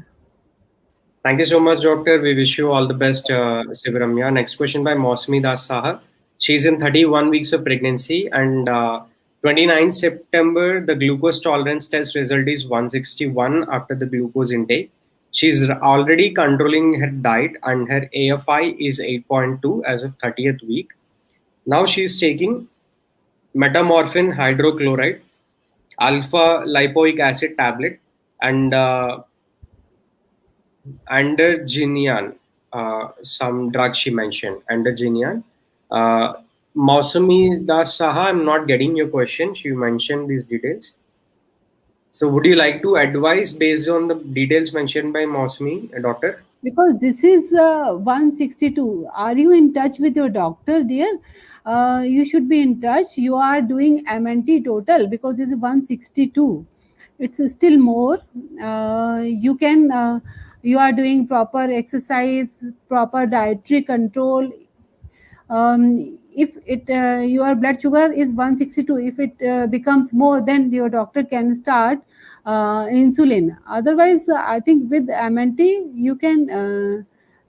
S1: Thank you so much, doctor. We wish you all the best, Sivaramya. Next question by Mosmi Das Saha. She's in 31 weeks of pregnancy, and 29 September, the glucose tolerance test result is 161 after the glucose intake. She's already controlling her diet, and her AFI is 8.2 as of 30th week. Now she's taking metamorphin hydrochloride, alpha lipoic acid tablet, and Androgynian, some drug she mentioned, Androgynian. Uh, Mausami Das Saha, I'm not getting your question. You mentioned these details. So, would you like to advise based on the details mentioned by Mausami, doctor?
S2: Because this is 162. Are you in touch with your doctor, dear? You should be in touch. You are doing MNT total because it's 162. It's still more. You are doing proper exercise, proper dietary control. If it your blood sugar is 162, if it becomes more, then your doctor can start insulin. Otherwise, I think with MNT you can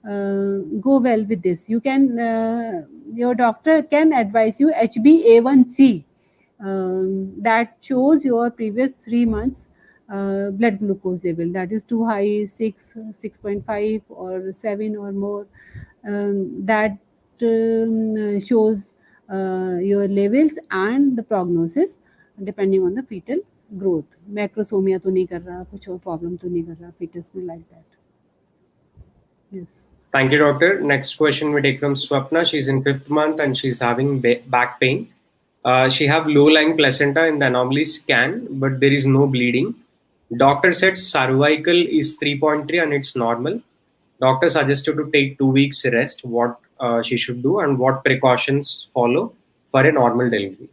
S2: go well with this. You can your doctor can advise you HbA1c, that shows your previous 3 months blood glucose level, that is too high, 6.5 or 7 or more. That shows your levels and the prognosis depending on the fetal growth. Macrosomia तो नहीं कर रहा, कुछ और problem तो नहीं कर रहा fetus में, like that. Yes.
S1: Thank you, doctor. Next question we take from Swapna. She's in 5th month and she's having back pain. She have low-lying placenta in the anomaly scan, but there is no bleeding. Doctor said cervical is 3.3 and it's normal. Doctor suggested to take 2 weeks rest. What she should do and what precautions follow for a normal delivery?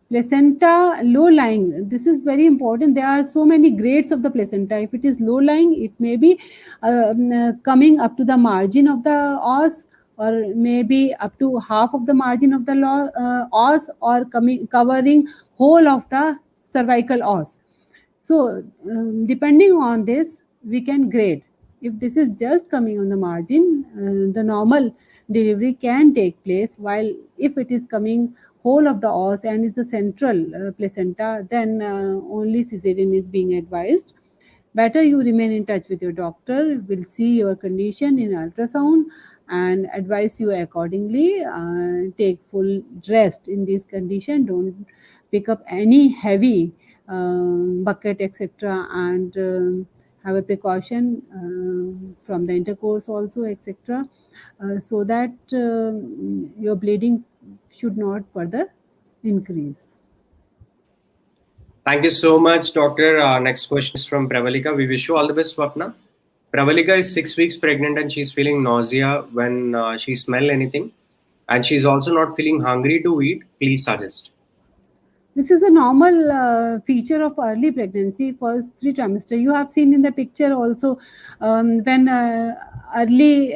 S2: Placenta low lying, this is very important. There are so many grades of the placenta. If it is low lying, it may be coming up to the margin of the os, or maybe up to half of the margin of the os, or covering whole of the cervical os. So depending on this, we can grade. If this is just coming on the margin, the normal delivery can take place, while if it is coming whole of the os and is the central placenta, then only cesarean is being advised. Better you remain in touch with your doctor, will see your condition in ultrasound and advise you accordingly. Take full rest in this condition. Don't pick up any heavy bucket, etc., and have a precaution from the intercourse also, etc., so that your bleeding should not further increase.
S1: Thank you so much, Doctor. Next question is from Pravalika. We wish you all the best, Swapna. Pravalika is 6 weeks pregnant and she's feeling nausea when she smell anything, and she's also not feeling hungry to eat. Please suggest.
S2: This is a normal feature of early pregnancy, first 3 trimester. You have seen in the picture also, when early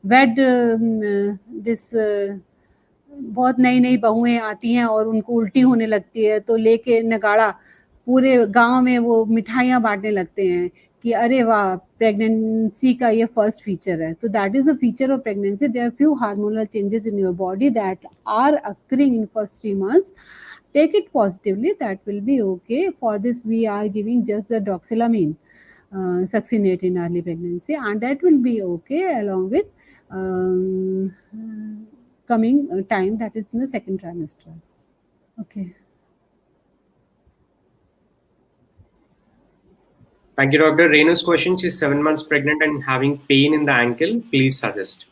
S2: wed this बहुत नई नई बहुएं आती हैं और उनको उल्टी होने लगती है, तो लेके नगाड़ा पूरे गांव में वो मिठाइयाँ बांटने लगते हैं कि अरे वाह, प्रेगनेंसी का ये फर्स्ट फीचर है. तो that is a feature of pregnancy. There are few hormonal changes in your body that are occurring in first 3 months. Take it positively, that will be okay. For this we are giving just the doxylamine succinate in early pregnancy, and that will be okay along with coming time, that is in the second trimester. Okay.
S1: Thank you, Doctor. Renu's question: she's 7 months pregnant and having pain in the ankle. Please suggest.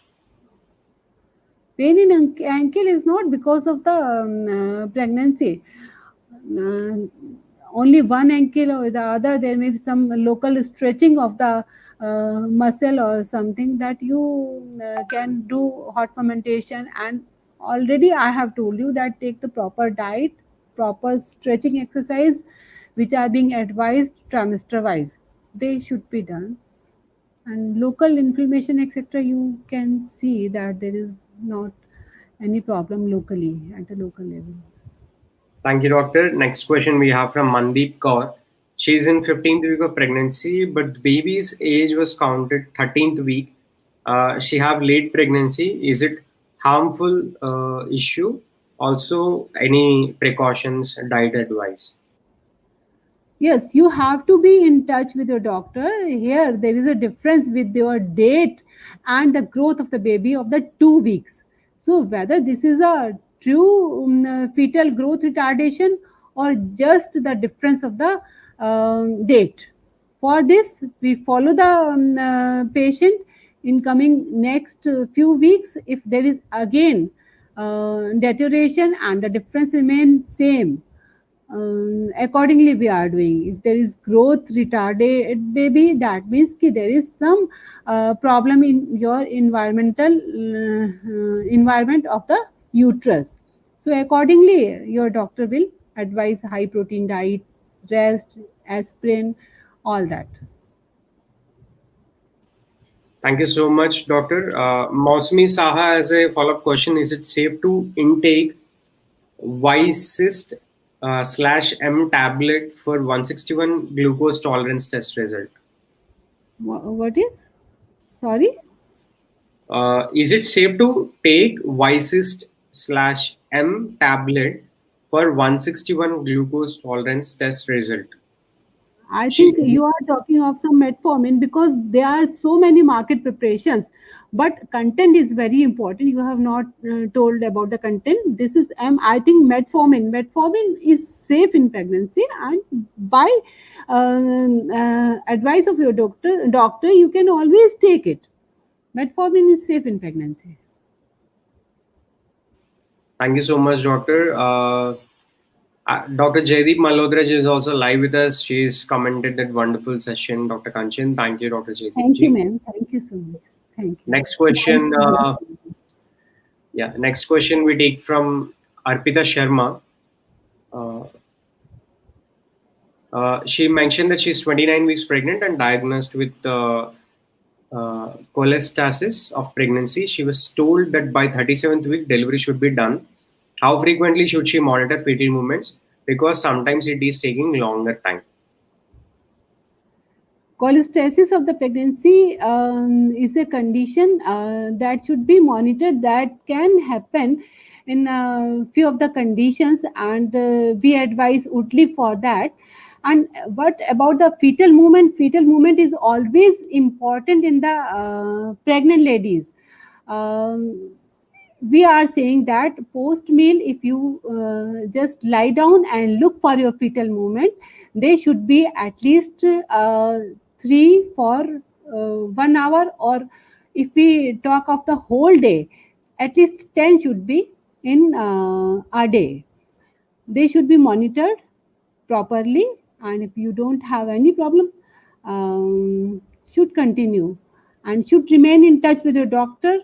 S2: Pain in ankle is not because of the pregnancy. Only one ankle or the other, there may be some local stretching of the muscle or something, that you can do hot fermentation. And already I have told you that take the proper diet, proper stretching exercise, which are being advised trimester wise. They should be done. And local inflammation, etc., you can see that there is not any problem locally at the local level.
S1: Thank you, Doctor. Next question we have from Mandeep Kaur. She's in 15th week of pregnancy, but baby's age was counted 13th week. She have late pregnancy. Is it harmful issue? Also, any precautions, diet advice?
S2: Yes, you have to be in touch with your doctor. Here, there is a difference with your date and the growth of the baby of the 2 weeks. So, whether this is a true fetal growth retardation or just the difference of the date. For this, we follow the patient in coming next few weeks. If there is again deterioration and the difference remains same, accordingly we are doing. If there is growth retarded baby, that means ki there is some problem in your environment of the uterus. So accordingly your doctor will advise high protein diet, rest, aspirin, all that.
S1: Thank you so much, Doctor. Mausmi Saha has a follow-up question. Is it safe to intake Wisist /M tablet for 161 glucose tolerance test result?
S2: What is? Sorry?
S1: Is it safe to take Wisist /M tablet for 161 glucose tolerance test result?
S2: I think you are talking of some metformin, because there are so many market preparations, but content is very important. You have not told about the content. This is I think metformin. Metformin is safe in pregnancy, and by advice of your doctor, you can always take it. Metformin is safe in pregnancy.
S1: Thank you so much, Doctor. Dr. Jaideep Malhodraj is also live with us. She's commented that wonderful session, Dr. Kanchan. Thank you, Dr. Jaideep.
S2: Thank you, ma'am. Thank you so much. Thank you.
S1: Next question. Next question we take from Arpita Sharma. She mentioned that she's 29 weeks pregnant and diagnosed with cholestasis of pregnancy. She was told that by 37th week delivery should be done. How frequently should she monitor fetal movements? Because sometimes it is taking longer time.
S2: Cholestasis of the pregnancy is a condition that should be monitored, that can happen in few of the conditions, and we advise Utli for that. And what about the fetal movement? Fetal movement is always important in the pregnant ladies. um, we are saying that post meal, if you just lie down and look for your fetal movement, they should be at least 3 for 1 hour, or if we talk of the whole day, at least 10 should be in a day. They should be monitored properly, and if you don't have any problem, should continue and should remain in touch with your doctor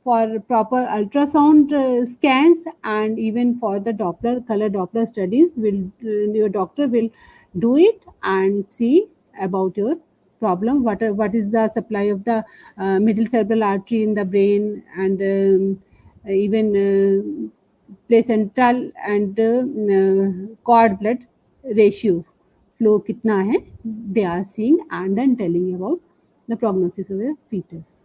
S2: for proper ultrasound scans, and even for the Doppler, color Doppler studies will, your doctor will do it and see about your problem, what is the supply of the middle cerebral artery in the brain, and even placental and cord blood ratio flow kitna hai, they are seeing and then telling about the prognosis of a fetus.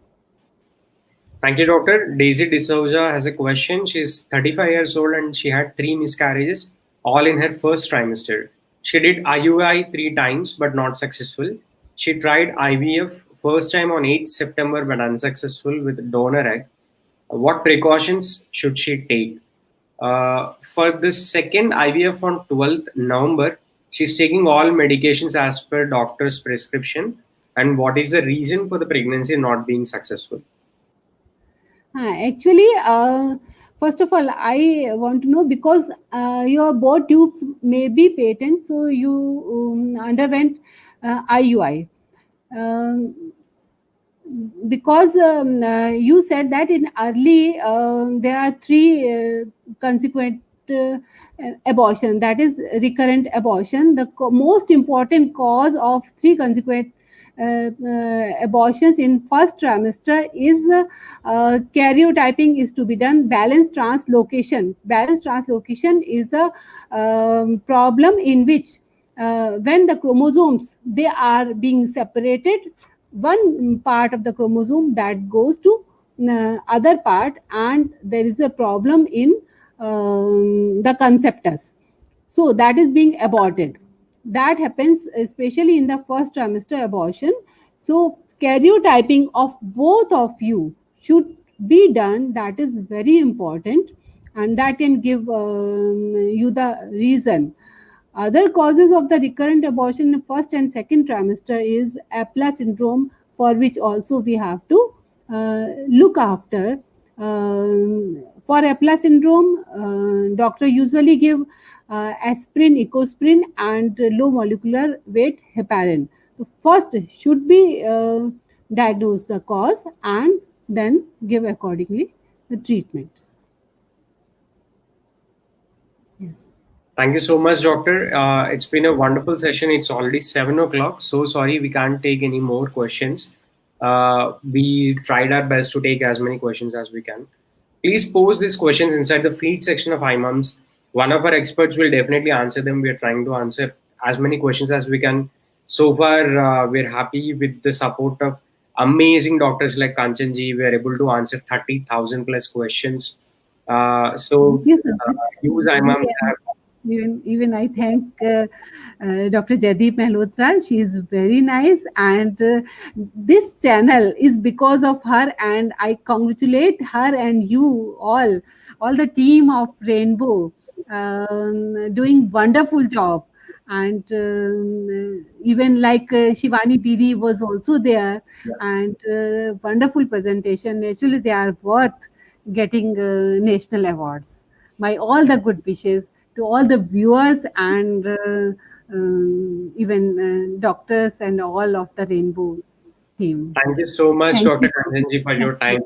S1: Thank you, Doctor. Daisy D'Souza has a question. She's 35 years old and she had 3 miscarriages, all in her first trimester. She did IUI 3 times but not successful. She tried IVF first time on 8th September but unsuccessful with donor egg. What precautions should she take? For the second IVF on 12th November, she's taking all medications as per doctor's prescription. And what is the reason for the pregnancy not being successful?
S2: Actually, first of all, I want to know, because your both tubes may be patent, so you underwent IUI. Because you said that in early there are 3 consequent abortion, that is recurrent abortion. The most important cause of 3 consequent abortions in first trimester is karyotyping is to be done. Balanced translocation is a problem in which when the chromosomes, they are being separated, one part of the chromosome that goes to other part, and there is a problem in the conceptus, so that is being aborted. That happens especially in the first trimester abortion. So karyotyping of both of you should be done. That is very important, and that can give you the reason. Other causes of the recurrent abortion in first and second trimester is Apla syndrome, for which also we have to look after. For Apla syndrome, doctor usually give aspirin, ecosprin, and low molecular weight heparin. So first should be diagnose the cause and then give accordingly the treatment. Yes.
S1: Thank you so much, Doctor. It's been a wonderful session. It's already 7 o'clock. So sorry, we can't take any more questions. We tried our best to take as many questions as we can. Please post these questions inside the feed section of iMoms. One of our experts will definitely answer them. We are trying to answer as many questions as we can. So far, we're happy with the support of amazing doctors like Kanchanji. We are able to answer 30,000 plus questions. So
S2: Thank you so much.
S1: use iMoms app.
S2: Even I thank Dr. Jaideep Malhotra. She is very nice, and this channel is because of her, and I congratulate her and you all the team of Rainbow, doing wonderful job. And even like Shivani Didi was also there, and wonderful presentation. Actually, they are worth getting national awards. My all the good wishes to all the viewers, and even doctors and all of the Rainbow team.
S1: Thank you so much,
S2: Thank
S1: Dr.
S2: you.
S1: Kanchanji, for your time.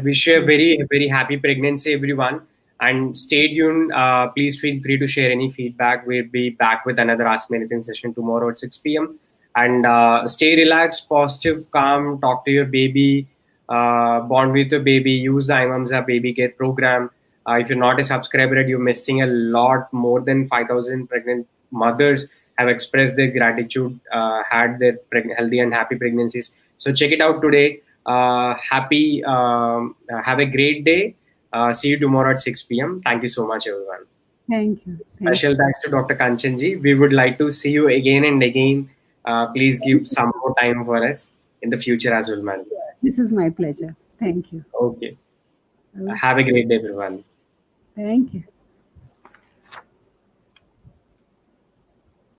S1: Wish you a very, very happy pregnancy, everyone. And stay tuned. Please feel free to share any feedback. We'll be back with another Ask Me Anything session tomorrow at 6 p.m. And stay relaxed, positive, calm. Talk to your baby. Bond with your baby. Use the iMoms Baby Care program. If you're not a subscriber, you're missing a lot. More than 5,000 pregnant mothers have expressed their gratitude, had their healthy and happy pregnancies. So check it out today. Happy, have a great day. See you tomorrow at 6 p.m. Thank you so much, everyone.
S2: Thank you.
S1: Special thanks to Dr. Kanchanji. We would like to see you again and again. Please give some more time for us in the future as well, madam.
S2: This is my pleasure. Thank you.
S1: Okay. Have a great day, everyone.
S2: Thank you.